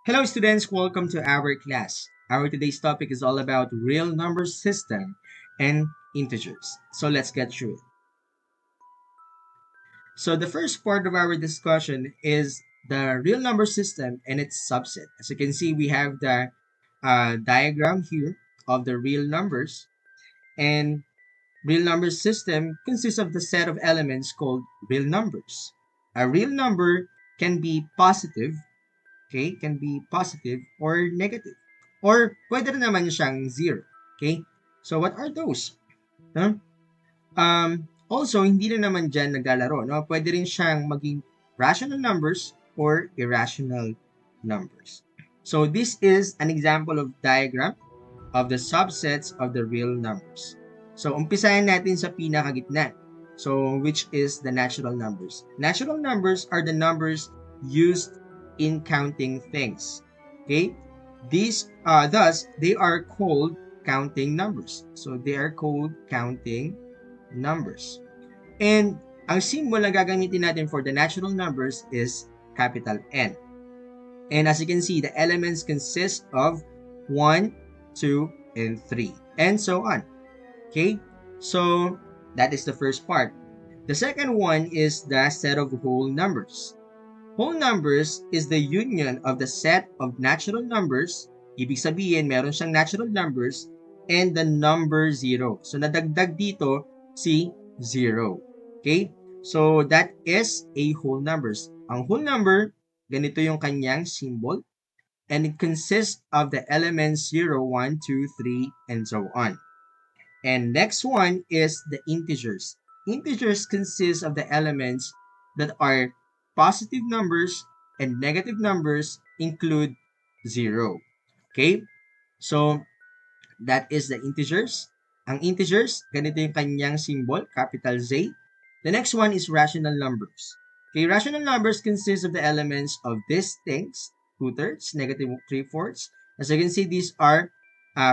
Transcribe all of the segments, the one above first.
Hello students, welcome to our class. Our today's topic is all about real number system and integers. So let's get through it. So the first part of our discussion is the real number system and its subset. As you can see, we have the diagram here of the real numbers, and real number system consists of the set of elements called real numbers. A real number can be positive, okay, can be positive or negative. Or pwede rin naman siyang zero. Okay? So what are those? No? Also, hindi na naman dyan naglalaro. No? Pwede rin siyang maging rational numbers or irrational numbers. So this is an example of diagram of the subsets of the real numbers. So umpisahan natin sa pinakagitna. So which is the natural numbers. Natural numbers are the numbers used in counting things. Okay? These thus they are called counting numbers. So they are called counting numbers. And ang symbol na gagamitin natin for the natural numbers is capital N. And as you can see, the elements consist of 1, 2, and 3, and so on. Okay? So that is the first part. The second one is the set of whole numbers. Whole numbers is the union of the set of natural numbers. Ibig sabihin, meron siyang natural numbers and the number 0. So nadagdag dito si 0. Okay? So that is a whole numbers. Ang whole number, ganito yung kanyang symbol, and it consists of the elements 0, 1, 2, 3, and so on. And next one is the integers. Integers consist of the elements that are positive numbers and negative numbers include 0. Okay? So, that is the integers. Ang integers, ganito yung kanyang symbol, capital Z. The next one is rational numbers. Okay, rational numbers consist of the elements of these things, 2/3, negative 3/4. As you can see, these are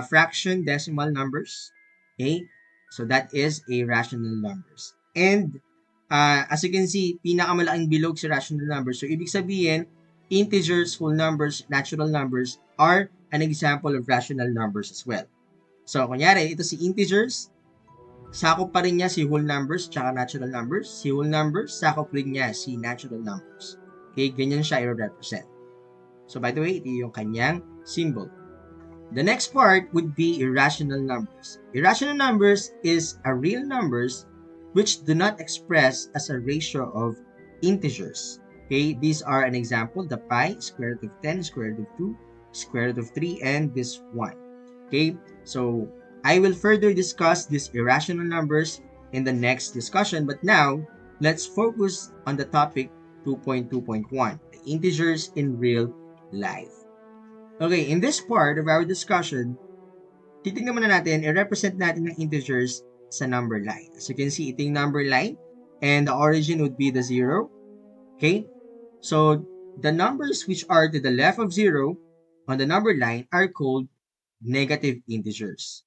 fraction decimal numbers. Okay, so that is a rational numbers. And as you can see, pinakamalaking bilog sa rational numbers. So, ibig sabihin, integers, whole numbers, natural numbers are an example of rational numbers as well. So, kunyari, ito si integers, sakop pa rin niya si whole numbers tsaka natural numbers. Si whole numbers, sakop rin niya si natural numbers. Okay, ganyan siya i-represent. So, by the way, ito yung kanyang symbol. The next part would be irrational numbers. Irrational numbers is a real numbers which do not express as a ratio of integers. Okay, these are an example, the pi, square root of 10, square root of 2, square root of 3, and this 1. Okay, so I will further discuss these irrational numbers in the next discussion, but now let's focus on the topic 2.2.1, the integers in real life. Okay, in this part of our discussion, titingnan muna natin, i-represent natin ng integers sa number line. As you can see, ito yung number line, and the origin would be the 0. Okay? So, the numbers which are to the left of 0 on the number line are called negative integers.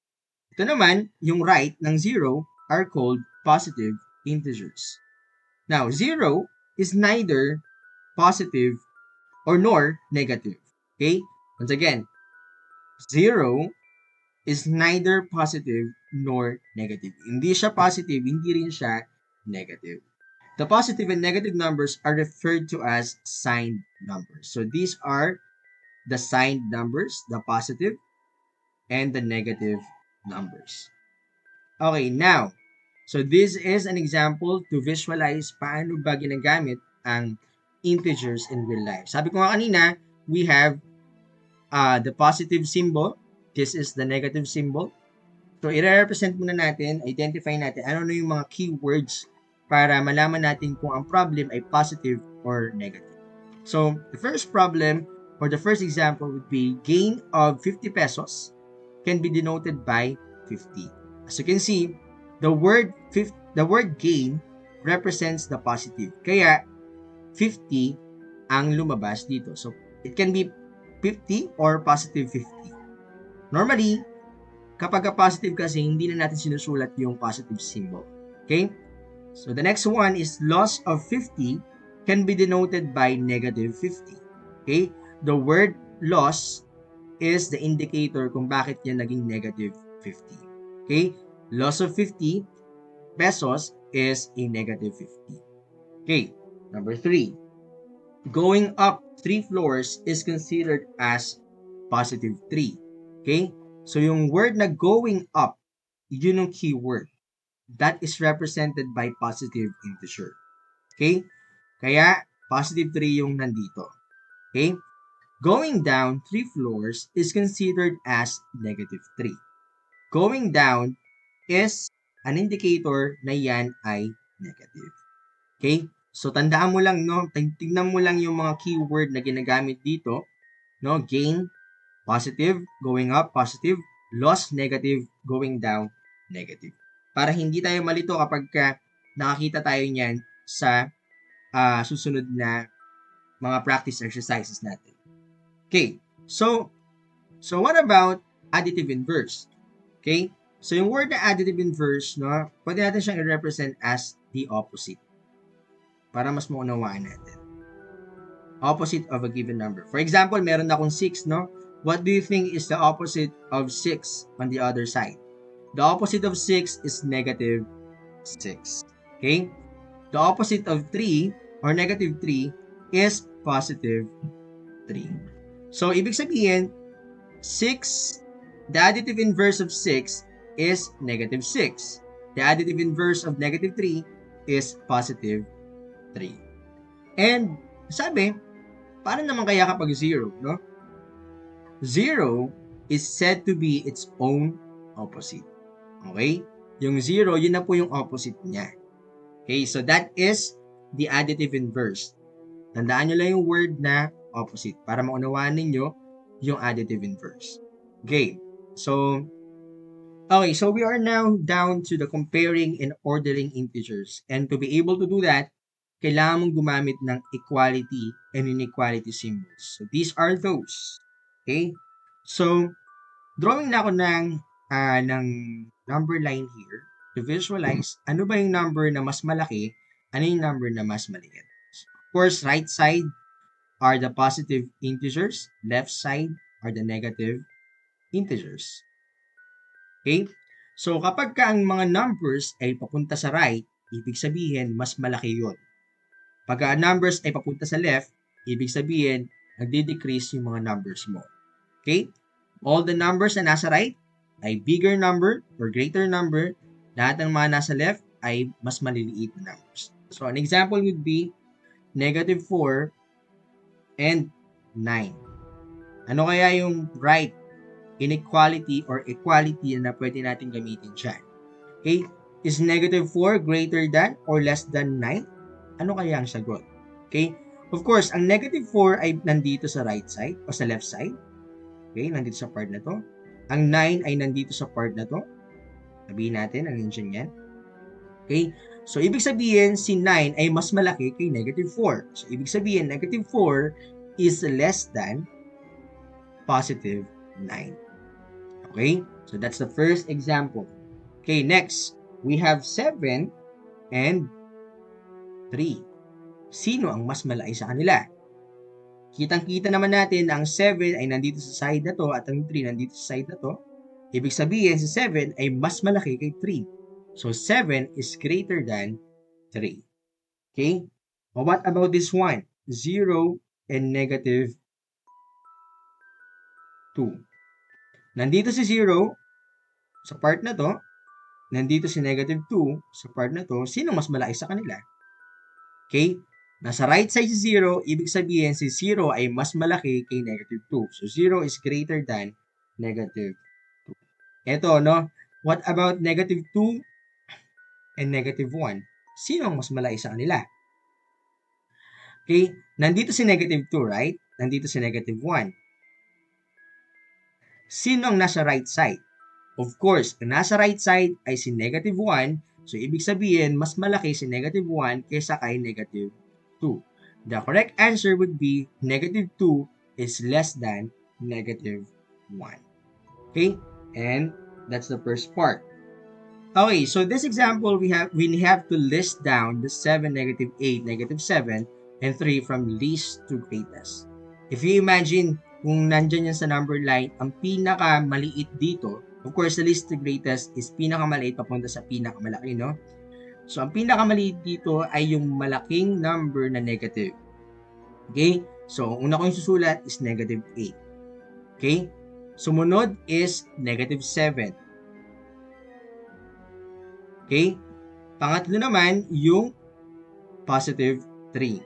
Ito naman, yung right ng 0 are called positive integers. Now, 0 is neither positive or nor negative. Okay? Once again, 0 is neither positive nor negative. Hindi siya positive, hindi rin siya negative. The positive and negative numbers are referred to as signed numbers. So these are the signed numbers, the positive and the negative numbers. Okay, now, so this is an example to visualize paano ba ginagamit ang integers in real life. Sabi ko nga kanina, we have the positive symbol. This is the negative symbol. So, i-represent muna natin, identify natin ano na yung mga keywords para malaman natin kung ang problem ay positive or negative. So, the first problem or the first example would be gain of 50 pesos can be denoted by 50. As you can see, the word gain represents the positive. Kaya 50 ang lumabas dito. So, it can be 50 or positive 50. Normally, kapag positive kasi, hindi na natin sinusulat yung positive symbol. Okay? So, the next one is loss of 50 can be denoted by negative 50. Okay? The word loss is the indicator kung bakit yan naging negative 50. Okay? Loss of 50 pesos is a negative 50. Okay, number 3. Going up 3 floors is considered as positive 3. Okay? So yung word na going up, yun yung keyword. That is represented by positive integer. Okay? Kaya, positive 3 yung nandito. Okay? Going down 3 floors is considered as negative 3. Going down is an indicator na yan ay negative. Okay? So, tandaan mo lang, no? Tignan mo lang yung mga keyword na ginagamit dito. No? Gain, positive. Going up, positive. Loss, negative. Going down, negative. Para hindi tayo malito kapag nakakita tayo niyan sa susunod na mga practice exercises natin. Okay. So what about additive inverse? Okay? So, yung word na additive inverse, no, pwede natin siyang i-represent as the opposite para mas maunawaan natin. Opposite of a given number. For example, meron akong 6, no? What do you think is the opposite of 6 on the other side? The opposite of 6 is negative 6. Okay? The opposite of 3 or negative 3 is positive 3. So, ibig sabihin, 6, the additive inverse of 6 is negative 6. The additive inverse of negative 3 is positive 3. And, sabi, paano naman kaya kapag 0, no? 0 is said to be its own opposite. Okay? Yung 0, yun na po yung opposite niya. Okay, so that is the additive inverse. Tandaan nyo lang yung word na opposite para maunawaan ninyo yung additive inverse. Okay, so we are now down to the comparing and ordering integers. And to be able to do that, kailangan mong gumamit ng equality and inequality symbols. So these are those. Okay? So, drawing na ako ng number line here to visualize ano ba yung number na mas malaki, ano yung number na mas maliit. Of course, right side are the positive integers, left side are the negative integers. Okay? So, kapag ka ang mga numbers ay papunta sa right, ibig sabihin, mas malaki yun. Pag numbers ay papunta sa left, ibig sabihin, nagde-decrease yung mga numbers mo. Okay? All the numbers na nasa right ay bigger number or greater number. Lahat ng mga nasa left ay mas maliliit na numbers. So, an example would be negative 4 and 9. Ano kaya yung right inequality or equality na pwede natin gamitin dyan? Okay? Is negative 4 greater than or less than 9? Ano kaya ang sagot? Okay? Of course, ang negative 4 ay nandito sa right side o sa left side. Okay? Nandito sa part na to. Ang 9 ay nandito sa part na to. Sabihin natin, ang nandiyan yan. Okay? So, ibig sabihin, si 9 ay mas malaki kay negative 4. So, ibig sabihin, negative 4 is less than positive 9. Okay? So, that's the first example. Okay, next, we have 7 and 3. Sino ang mas malaki sa kanila? Kitang-kita naman natin na ang 7 ay nandito sa side na to at ang 3 nandito sa side na to. Ibig sabihin, si 7 ay mas malaki kay 3. So, 7 is greater than 3. Okay? Well, what about this one? 0 and negative 2. Nandito si 0 sa part na to. Nandito si negative 2 sa part na to. Sino mas malaki sa kanila? Okay? Nasa right side si 0, ibig sabihin si 0 ay mas malaki kay negative 2. So, 0 is greater than negative 2. Ito, no? What about negative 2 and negative 1? Sino ang mas malaki sa kanila? Okay? Nandito si negative 2, right? Nandito si negative 1. Sino ang nasa right side? Of course, ang nasa right side ay si negative 1. So, ibig sabihin, mas malaki si negative 1 kaysa kay negative 2. The correct answer would be negative 2 is less than negative 1. Okay? And that's the first part. Okay, so this example, we have to list down the 7, negative 8, negative 7, and 3 from least to greatest. If you imagine, kung nandyan yan sa number line, ang pinakamaliit dito, of course, the least to greatest is pinakamaliit papunta sa pinakamalaki, no? So, ang pinakamaliit dito ay yung malaking number na negative. Okay? So, ang una ko yung susulat is negative 8. Okay? Sumunod is negative 7. Okay? Pangatlo naman, yung positive 3.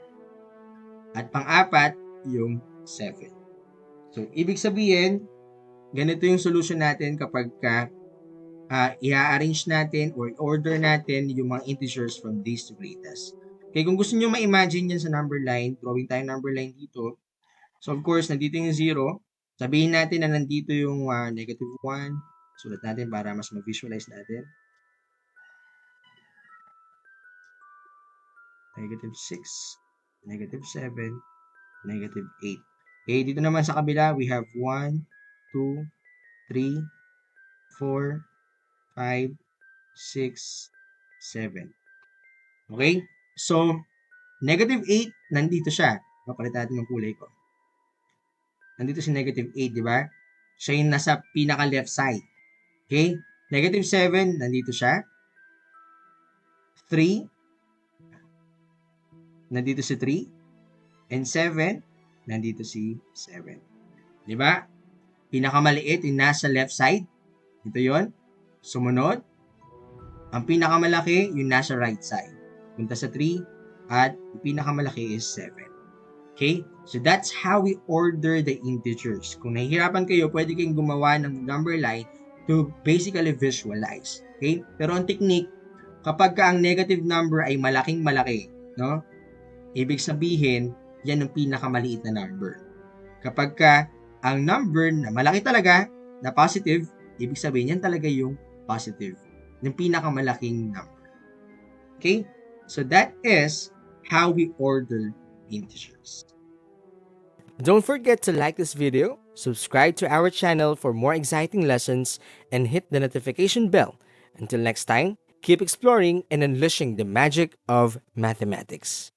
At pang-apat, yung 7. So, ibig sabihin, ganito yung solution natin kapag i-arrange natin or order natin yung mga integers from least to greatest. Okay, kung gusto nyo ma-imagine yan sa number line, drawing tayo number line dito. So, of course, nandito yung 0. Sabihin natin na nandito yung negative 1. Sulat natin para mas ma-visualize natin. Negative 6, negative 7, negative 8. Okay, dito naman sa kabila, we have 1, 2, 3, 4, 5, 6, 7. Okay? So, negative 8, nandito siya. Papalitan natin ng kulay ko. Nandito si negative 8, di ba? Siya yung nasa pinaka-left side. Okay? Negative 7, nandito siya. 3, nandito si 3. And 7, nandito si 7. Di ba? Pinakamaliit yung nasa left side. Ito yon. Sumunod, ang pinakamalaki yung nasa right side. Punta sa 3 at yung pinakamalaki is 7. Okay? So that's how we order the integers. Kung nahihirapan kayo, pwede kayong gumawa ng number line to basically visualize. Okay? Pero ang technique, kapag ang negative number ay malaking malaki, no? Ibig sabihin, yan ang pinakamaliit na number. Kapag ang number na malaki talaga, na positive, ibig sabihin yan talaga yung positive. Yung pinakamalaking number. Okay? So that is how we order integers. Don't forget to like this video, subscribe to our channel for more exciting lessons, and hit the notification bell. Until next time, keep exploring and unleashing the magic of mathematics.